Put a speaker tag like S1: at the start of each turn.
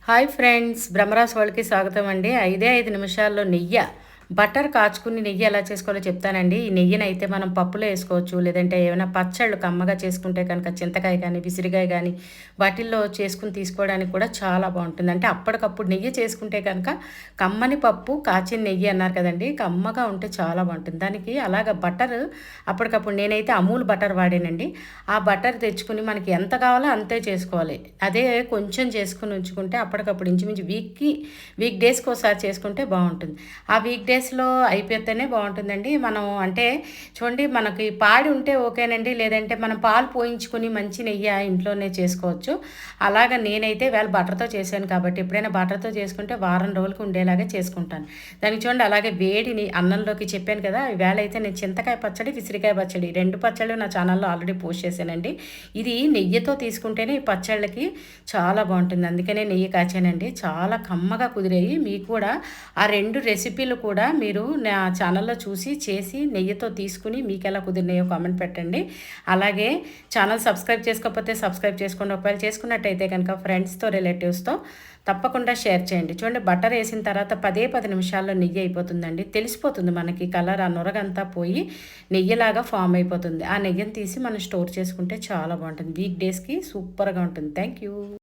S1: Hi friends, బ్రహ్మరాస్ వరల్డ్‌కి స్వాగతం అండి. 5 నిమిషాల్లో బటర్ కాచుకుని నెయ్యి ఎలా చేసుకోవాలో చెప్తానండి. ఈ నెయ్యినైతే మనం పప్పులో ఏసుకోవచ్చు. లేదంటే ఏమైనా పచ్చళ్ళు కమ్మగా చేసుకుంటే కనుక చింతకాయ గానీ, విసిరికాయ గానీ వాటిల్లో చేసుకొని తీసుకోవడానికి కూడా చాలా బావుంటుంది. అంటే అప్పటికప్పుడు నెయ్యి చేసుకుంటే కనుక కమ్మని పప్పు, కాచిన నెయ్యి అన్నారు కదండీ! కమ్మగా ఉంటే చాలా బావుంటుంది. దానికి అలాగా బటరు అప్పటికప్పుడు నేనైతే అమూల్ బటర్ వాడానండి. ఆ బటర్ తెచ్చుకొని మనకి ఎంత కావాలో అంతే చేసుకోవాలి. అదే కొంచెం చేసుకొని ఉంచుకుంటే అప్పటికప్పుడు ఇంచుమించు వీక్ డేస్‌కి ఒకసారి చేసుకుంటే బావుంటుంది. ఆ వీక్ డేస్‌లో అయిపోతేనే బావుంటుందండి. మనం అంటే చూడండి, మనకి పాడి ఉంటే ఓకేనండి. లేదంటే మనం పాలు పోయించుకొని మంచి నెయ్యి ఇంట్లోనే చేసుకోవచ్చు. అలాగా నేనైతే ఇవాళ బటర్‌తో చేశాను కాబట్టి ఎప్పుడైనా బటర్‌తో చేసుకుంటే వారం రోజులకు ఉండేలాగా చేసుకుంటాను. దానికి చూడండి, అలాగే వేడిని అన్నంలోకి చెప్పాను కదా! ఈవేళ అయితే నేను చింతకాయ పచ్చడి, విసిరికాయ పచ్చడి 2 పచ్చళ్ళు నా ఛానల్‌లో ఆల్రెడీ పోస్ట్ చేశానండి. ఇది నెయ్యితో తీసుకుంటేనే ఈ పచ్చళ్ళకి చాలా బావుంటుంది. అందుకనే నెయ్యి కాచానండి. చాలా కమ్మగా కుదిరాయి. మీకు కూడా ఆ 2 రెసిపీలు కూడా మీరు నా ఛానల్‌లో చూసి, చేసి నెయ్యితో తీసుకుని మీకెలా కుదిరినాయో కామెంట్ పెట్టండి. అలాగే ఛానల్ సబ్స్క్రైబ్ చేసుకోకపోతే సబ్స్క్రైబ్ చేసుకోండి. ఒకవేళ చేసుకున్నట్టయితే కనుక ఫ్రెండ్స్‌తో, రిలేటివ్స్‌తో తప్పకుండా షేర్ చేయండి. చూడండి, బటర్ ఏసిన తర్వాత 10 నిమిషాల్లో నెయ్యి అయిపోతుందండి. తెలిసిపోతుంది మనకి కలర్, ఆ నురగంతా పోయి నెయ్యిలాగా ఫామ్ అయిపోతుంది. ఆ నెయ్యిని తీసి మనం స్టోర్ చేసుకుంటే చాలా బావుంటుంది. వీక్ డేస్‌కి సూపర్‌గా ఉంటుంది. Thank you.